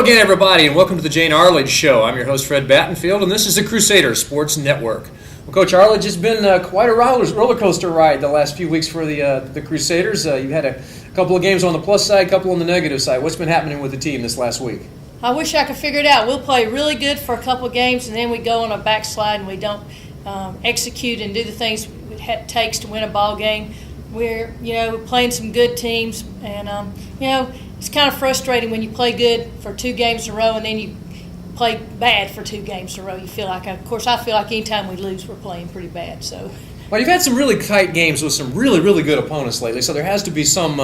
again, everybody, and welcome to the Jayne Arledge Show. I'm your host, Fred Battenfield, and this is the Crusaders Sports Network. Well, Coach Arledge, it's been quite a roller coaster ride the last few weeks for the Crusaders. You've had a couple of games on the plus side, a couple on the negative side. What's been happening with the team this last week? I wish I could figure it out. We'll play really good for a couple of games, and then we go on a backslide and we don't execute and do the things it takes to win a ball game. We're playing some good teams, and it's kind of frustrating when you play good for 2 games in a row and then you play bad for 2 games in a row. You feel like, of course, I feel like anytime we lose, we're playing pretty bad. So. Well, you've had some really tight games with some really, really good opponents lately, so there has to be some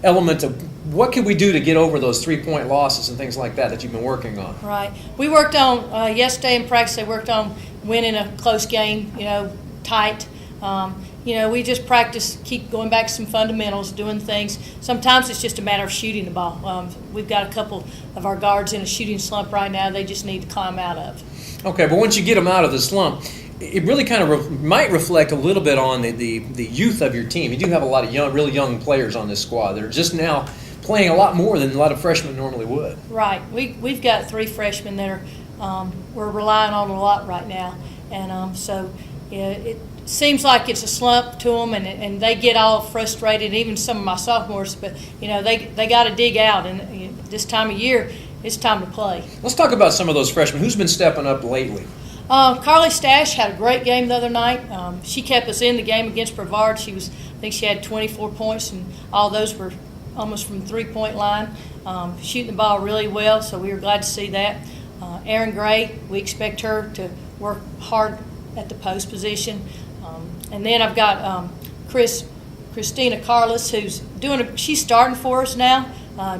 element of what can we do to get over those 3-point losses and things like that you've been working on. Right. We worked on, yesterday in practice, they worked on winning a close game, tight. We just practice, keep going back to some fundamentals, doing things. Sometimes it's just a matter of shooting the ball. We've got a couple of our guards in a shooting slump right now they just need to climb out of. Okay, but once you get them out of the slump, it really kind of might reflect a little bit on the youth of your team. You do have a lot of really young players on this squad that are just now playing a lot more than a lot of freshmen normally would. Right. We've got 3 freshmen that are we're relying on a lot right now. And it seems like it's a slump to them, and they get all frustrated, even some of my sophomores, but they got to dig out, and this time of year it's time to play. Let's talk about some of those freshmen. Who's been stepping up lately? Carly Stash had a great game the other night. She kept us in the game against Brevard. I think she had 24 points, and all those were almost from the 3-point line. Shooting the ball really well, so we were glad to see that. Erin Gray, we expect her to work hard at the post position. And then I've got Christina Carlos, who's she's starting for us now,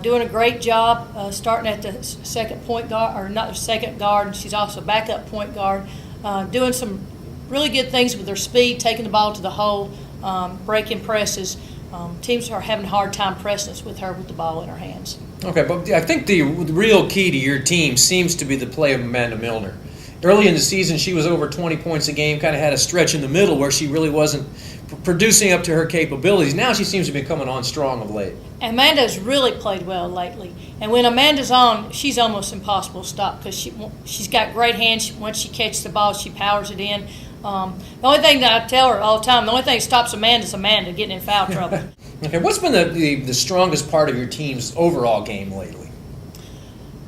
doing a great job, starting at the second point guard, or not the second guard, and she's also backup point guard, doing some really good things with her speed, taking the ball to the hole, breaking presses. Teams are having a hard time pressing us with her with the ball in her hands. Okay, but I think the real key to your team seems to be the play of Amanda Milner. Early in the season, she was over 20 points a game, kind of had a stretch in the middle where she really wasn't producing up to her capabilities. Now she seems to be coming on strong of late. Amanda's really played well lately. And when Amanda's on, she's almost impossible to stop because she's got great hands. Once she catches the ball, she powers it in. The only thing that I tell her all the time, the only thing that stops Amanda is Amanda getting in foul trouble. Okay, what's been the strongest part of your team's overall game lately?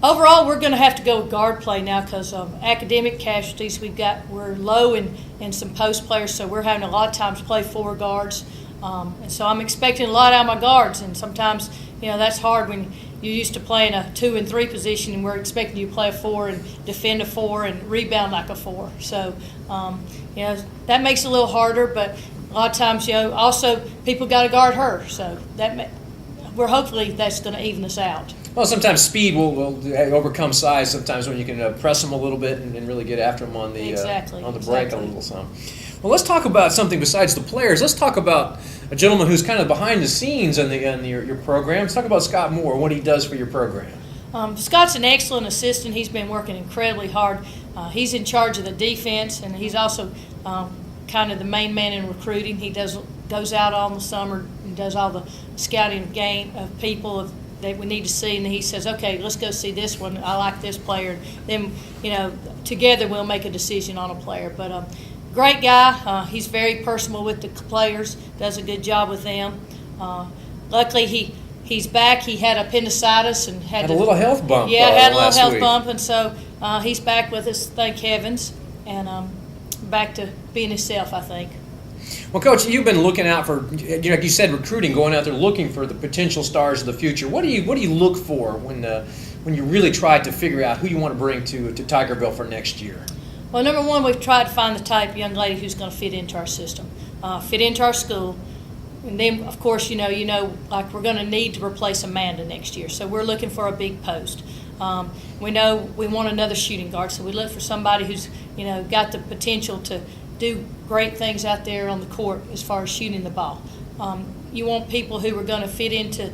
Overall, we're going to have to go with guard play now because of academic casualties. We're low in some post players, so we're having a lot of times play 4 guards. And so I'm expecting a lot out of my guards, and sometimes that's hard when you're used to playing a 2 and 3 position, and we're expecting you to play a 4 and defend a 4 and rebound like a 4. So that makes it a little harder, but a lot of times also people got to guard her, so hopefully that's going to even us out. Well, sometimes speed will overcome size. Sometimes when you can press them a little bit and really get after them on the break a little some. Well, let's talk about something besides the players. Let's talk about a gentleman who's kind of behind the scenes in your program. Let's talk about Scott Moore, what he does for your program. Scott's an excellent assistant. He's been working incredibly hard. He's in charge of the defense, and he's also kind of the main man in recruiting. He goes out all in the summer and does all the scouting of people that we need to see, and he says, okay, let's go see this one. I like this player. Then, together we'll make a decision on a player. But great guy. He's very personal with the players, does a good job with them. Luckily, he's back. He had appendicitis and had a little health bump. Yeah, had a little health bump, and so he's back with us, thank heavens, and back to being himself, I think. Well, Coach, you've been looking out for, like you said, recruiting, going out there looking for the potential stars of the future. What do you look for when you really try to figure out who you want to bring to Tigerville for next year? Well, number one, we've tried to find the type of young lady who's going to fit into our system, fit into our school. And then, of course, like we're going to need to replace Amanda next year. So we're looking for a big post. We know we want another shooting guard, so we look for somebody who's, got the potential to do great things out there on the court as far as shooting the ball. You want people who are going to fit into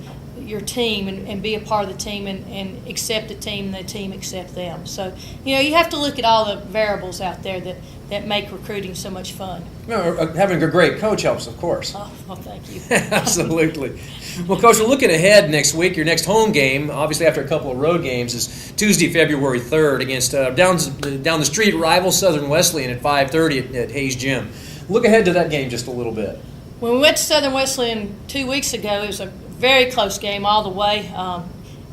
your team and be a part of the team and accept the team and the team accept them. So, you have to look at all the variables out there that make recruiting so much fun. Having a great coach helps, of course. Oh, well, thank you. Absolutely. Well, Coach, we're looking ahead next week. Your next home game, obviously after a couple of road games, is Tuesday, February 3rd against down the street rival Southern Wesleyan at 5:30 at Hayes Gym. Look ahead to that game just a little bit. When we went to Southern Wesleyan 2 weeks ago, it was a very close game all the way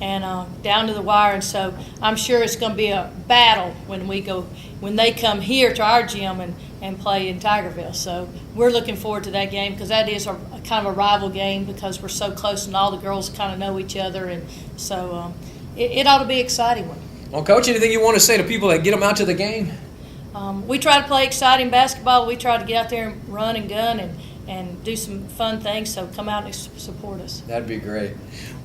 and down to the wire. And so I'm sure it's going to be a battle when they come here to our gym and play in Tigerville. So we're looking forward to that game because that is a kind of a rival game because we're so close and all the girls kind of know each other. And so it ought to be an exciting one. Well, Coach, anything you want to say to people that get them out to the game? We try to play exciting basketball. We try to get out there and run and gun and do some fun things, so come out and support us. That'd be great.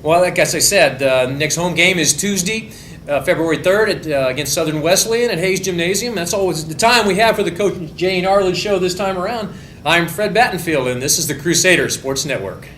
Well, like I said, next home game is Tuesday, February 3rd against Southern Wesleyan at Hayes Gymnasium. That's always the time we have for the Coach Jayne Arledge show this time around. I'm Fred Battenfield, and this is the Crusader Sports Network.